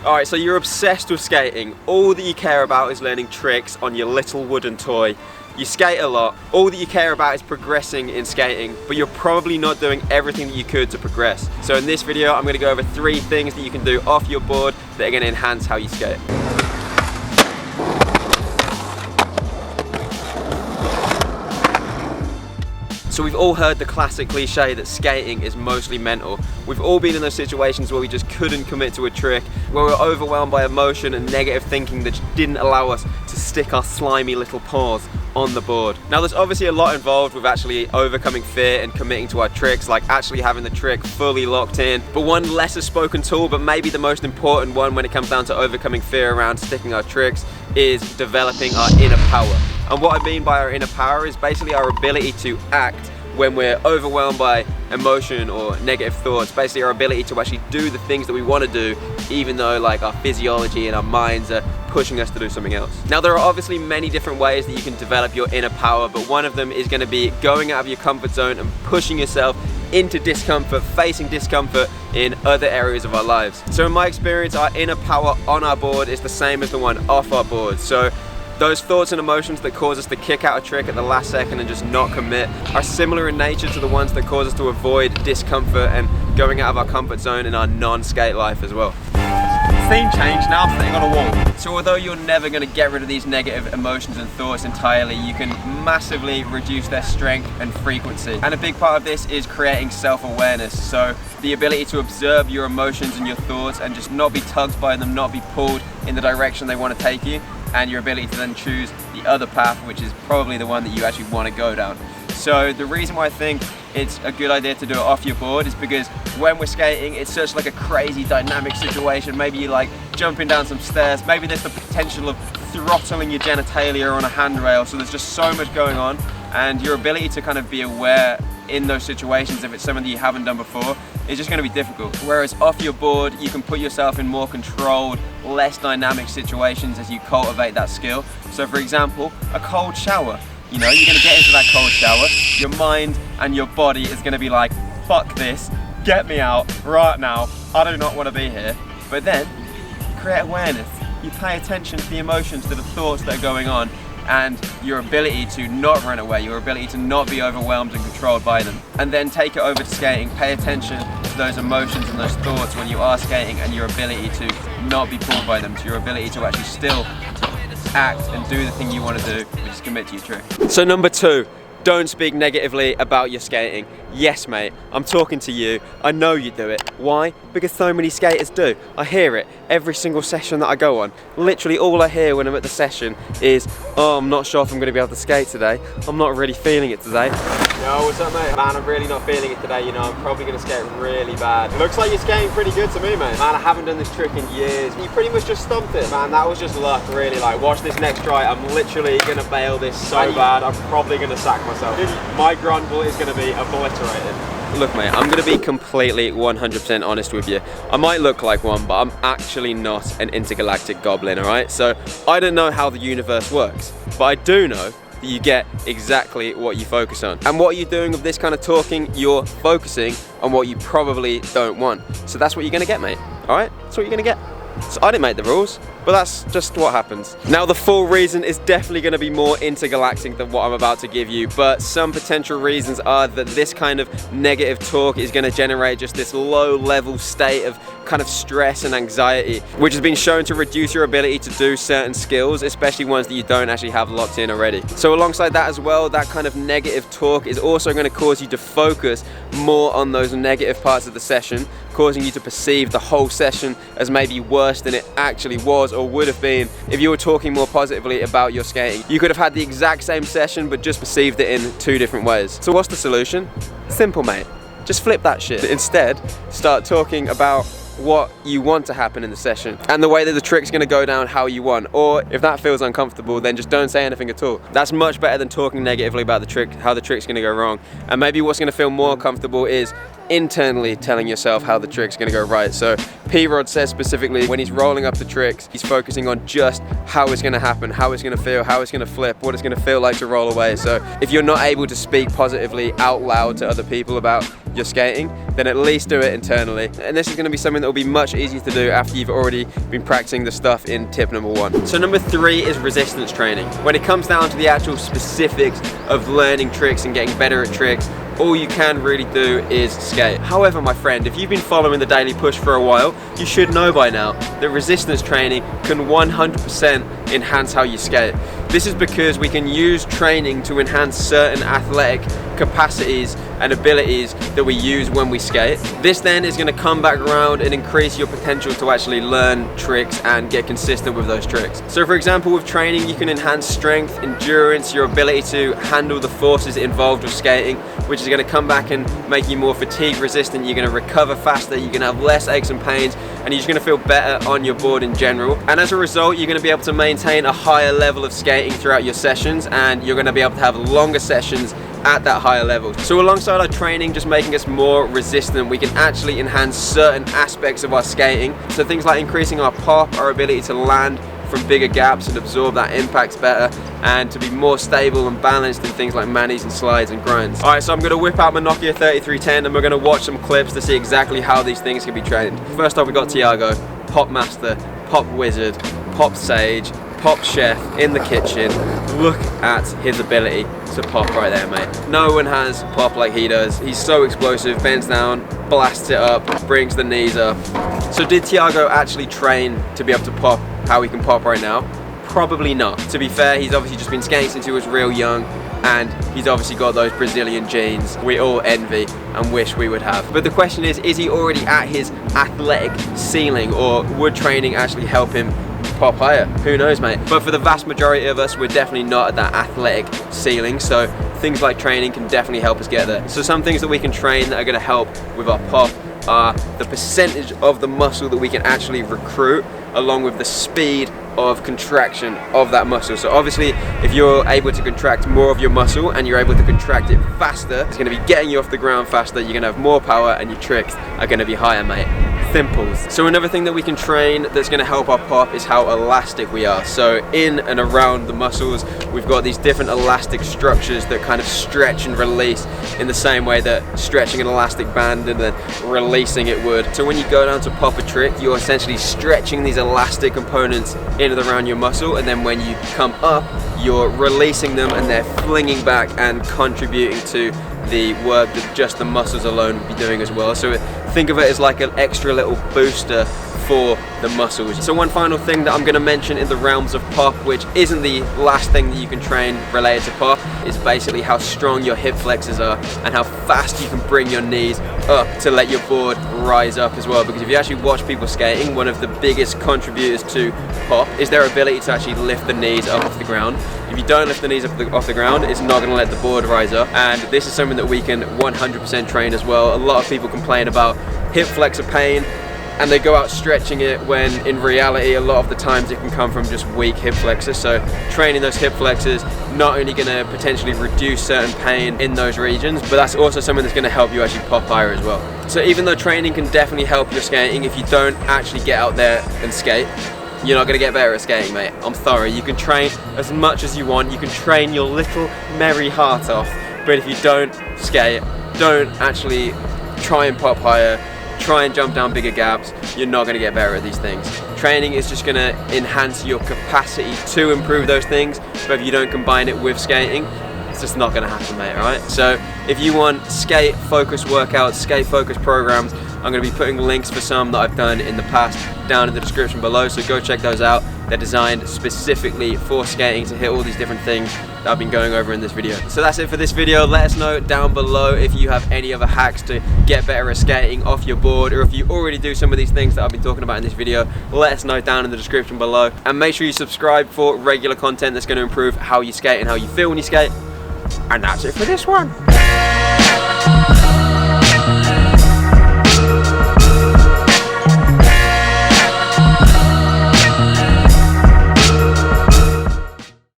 Alright, so you're obsessed with skating. All that you care about is learning tricks on your little wooden toy. You skate a lot. All that you care about is progressing in skating, but you're probably not doing everything that you could to progress. So in this video, I'm going to go over 3 things that you can do off your board that are going to enhance how you skate. So we've all heard the classic cliche that skating is mostly mental. We've all been in those situations where we just couldn't commit to a trick, where we were overwhelmed by emotion and negative thinking that just didn't allow us to stick our slimy little paws on the board. Now there's obviously a lot involved with actually overcoming fear and committing to our tricks, like actually having the trick fully locked in. But one lesser spoken tool, but maybe the most important one when it comes down to overcoming fear around sticking our tricks, is developing our inner power. And what I mean by our inner power is basically our ability to act when we're overwhelmed by emotion or negative thoughts. Basically our ability to actually do the things that we want to do, even though like our physiology and our minds are pushing us to do something else. Now there are obviously many different ways that you can develop your inner power, but one of them is going to be going out of your comfort zone and pushing yourself into discomfort, facing discomfort in other areas of our lives. So in my experience, our inner power on our board is the same as the one off our board. So those thoughts and emotions that cause us to kick out a trick at the last second and just not commit are similar in nature to the ones that cause us to avoid discomfort and going out of our comfort zone in our non-skate life as well. Theme change, now I'm sitting on a wall. So although you're never going to get rid of these negative emotions and thoughts entirely, you can massively reduce their strength and frequency. And a big part of this is creating self-awareness. So the ability to observe your emotions and your thoughts and just not be tugged by them, not be pulled in the direction they want to take you, and your ability to then choose the other path, which is probably the one that you actually want to go down. So the reason why I think it's a good idea to do it off your board is because when we're skating, it's such like a crazy dynamic situation. Maybe you're like jumping down some stairs, maybe there's the potential of throttling your genitalia on a handrail, so there's just so much going on, and your ability to kind of be aware in those situations, if it's something that you haven't done before, is just going to be difficult. Whereas off your board, you can put yourself in more controlled, less dynamic situations as you cultivate that skill. So for example, a cold shower. You know, you're going to get into that cold shower, your mind and your body is going to be like, fuck this, get me out right now, I do not want to be here. But then, you create awareness, you pay attention to the emotions, to the thoughts that are going on, and your ability to not run away, your ability to not be overwhelmed and controlled by them. And then take it over to skating, pay attention to those emotions and those thoughts when you are skating, and your ability to not be pulled by them, to your ability to actually still act and do the thing you want to do, which is commit to your trick. So number 2, don't speak negatively about your skating. Yes mate, I'm talking to you, I know you do it. Why? Because so many skaters do. I hear it every single session that I go on. Literally all I hear when I'm at the session is, oh, I'm not sure if I'm going to be able to skate today, I'm not really feeling it today. Yo, what's up mate? Man, I'm really not feeling it today, you know, I'm probably going to skate really bad. It looks like you're skating pretty good to me, mate. Man, I haven't done this trick in years. You pretty much just stumped it. Man, that was just luck, really. Like, watch this next try, I'm literally going to bail this so bad, I'm probably going to sack myself. My grundle is going to be obliterated. Look mate, I'm going to be completely 100% honest with you. I might look like one, but I'm actually not an intergalactic goblin, alright? So I don't know how the universe works, but I do know that you get exactly what you focus on. And what you're doing with this kind of talking, you're focusing on what you probably don't want. So that's what you're going to get, mate, alright? That's what you're going to get. So I didn't make the rules, but that's just what happens. Now the full reason is definitely going to be more intergalactic than what I'm about to give you, but some potential reasons are that this kind of negative talk is going to generate just this low level state of kind of stress and anxiety, which has been shown to reduce your ability to do certain skills, especially ones that you don't actually have locked in already. So alongside that as well, that kind of negative talk is also going to cause you to focus more on those negative parts of the session, causing you to perceive the whole session as maybe worse than it actually was or would have been if you were talking more positively about your skating. You could have had the exact same session but just perceived it in 2 different ways. So what's the solution? Simple mate, just flip that shit. Instead, start talking about what you want to happen in the session and the way that the trick's going to go down how you want. Or if that feels uncomfortable, then just don't say anything at all. That's much better than talking negatively about the trick, how the trick's going to go wrong. And maybe what's going to feel more comfortable is internally telling yourself how the trick's gonna go right. So P-Rod says specifically when he's rolling up the tricks, he's focusing on just how it's gonna happen, how it's gonna feel, how it's gonna flip, what it's gonna feel like to roll away. So if you're not able to speak positively out loud to other people about your skating, then at least do it internally. And this is gonna be something that will be much easier to do after you've already been practicing the stuff in tip number 1. So number 3 is resistance training. When it comes down to the actual specifics of learning tricks and getting better at tricks, all you can really do is skate. However, my friend, if you've been following the Daily Push for a while, you should know by now that resistance training can 100% enhance how you skate. This is because we can use training to enhance certain athletic capacities and abilities that we use when we skate. This then is going to come back around and increase your potential to actually learn tricks and get consistent with those tricks. So for example, with training, you can enhance strength, endurance, your ability to handle the forces involved with skating, which is going to come back and make you more fatigue resistant. You're going to recover faster, you're going to have less aches and pains, and you're just going to feel better on your board in general. And as a result, you're going to be able to maintain a higher level of skating throughout your sessions, and you're going to be able to have longer sessions at that higher level. So alongside our training just making us more resistant, we can actually enhance certain aspects of our skating. So things like increasing our pop, our ability to land from bigger gaps and absorb that impact better, and to be more stable and balanced in things like manis and slides and grinds. Alright, so I'm going to whip out my Nokia 3310 and we're going to watch some clips to see exactly how these things can be trained. First off, we got Tiago, Pop Master, Pop Wizard, Pop Sage, Pop Chef in the kitchen. Look at his ability to pop right there, mate. No one has pop like he does. He's so explosive, bends down, blasts it up, brings the knees up. So did Tiago actually train to be able to pop how he can pop right now? Probably not. To be fair, he's obviously just been skating since he was real young, and he's obviously got those Brazilian genes we all envy and wish we would have. But the question is he already at his athletic ceiling, or would training actually help him pop higher? Who knows, mate? But for the vast majority of us, we're definitely not at that athletic ceiling, so things like training can definitely help us get there. So some things that we can train that are going to help with our pop are the percentage of the muscle that we can actually recruit, along with the speed of contraction of that muscle. So obviously, if you're able to contract more of your muscle and you're able to contract it faster, it's going to be getting you off the ground faster, you're going to have more power, and your tricks are going to be higher, mate. Simples. So another thing that we can train that's going to help our pop is how elastic we are. So in and around the muscles, we've got these different elastic structures that kind of stretch and release in the same way that stretching an elastic band and then releasing it would. So when you go down to pop a trick, you're essentially stretching these elastic components in and around your muscle, and then when you come up, you're releasing them and they're flinging back and contributing to the work that just the muscles alone would be doing as well. So think of it as like an extra little booster for the muscles. So one final thing that I'm going to mention in the realms of pop, which isn't the last thing that you can train related to pop, is basically how strong your hip flexors are and how fast you can bring your knees up to let your board rise up as well. Because if you actually watch people skating, one of the biggest contributors to pop is their ability to actually lift the knees up off the ground. If you don't lift the knees off the ground, it's not going to let the board rise up, and this is something that we can 100% train as well. A lot of people complain about hip flexor pain and they go out stretching it, when in reality a lot of the times it can come from just weak hip flexors. So training those hip flexors not only going to potentially reduce certain pain in those regions, but that's also something that's going to help you actually pop higher as well. So even though training can definitely help your skating, if you don't actually get out there and skate, you're not going to get better at skating, mate. I'm sorry. You can train as much as you want, you can train your little merry heart off, but if you don't skate, don't actually try and pop higher, try and jump down bigger gaps, you're not going to get better at these things. Training is just going to enhance your capacity to improve those things, but if you don't combine it with skating, it's just not going to happen, mate, alright? So if you want skate focused workouts, skate focused programs, I'm going to be putting links for some that I've done in the past down in the description below, so go check those out. They're designed specifically for skating to hit all these different things that I've been going over in this video. So that's it for this video. Let us know down below if you have any other hacks to get better at skating off your board, or if you already do some of these things that I've been talking about in this video, let us know down in the description below. And make sure you subscribe for regular content that's going to improve how you skate and how you feel when you skate. And that's it for this one.